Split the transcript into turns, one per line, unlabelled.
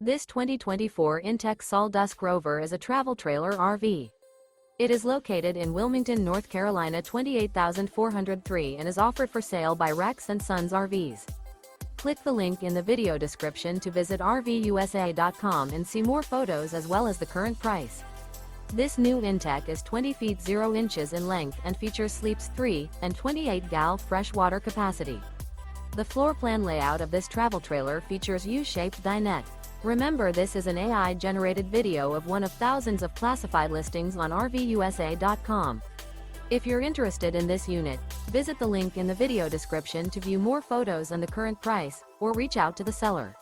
This 2024 inTech Sol Dusk Rover is a travel trailer RV. It is located in Wilmington, North Carolina 28403 and is offered for sale by Rex Sons RVs. Click the link in the video description to visit RVUSA.com and see more photos as well as the current price. This new inTech is 20 feet 0 inches in length and features sleeps 3 and 28 gal freshwater capacity. The floor plan layout of this travel trailer features U-Shaped Dinette. Remember, this is an AI-generated video of one of thousands of classified listings on RVUSA.com. If you're interested in this unit, visit the link in the video description to view more photos and the current price, or reach out to the seller.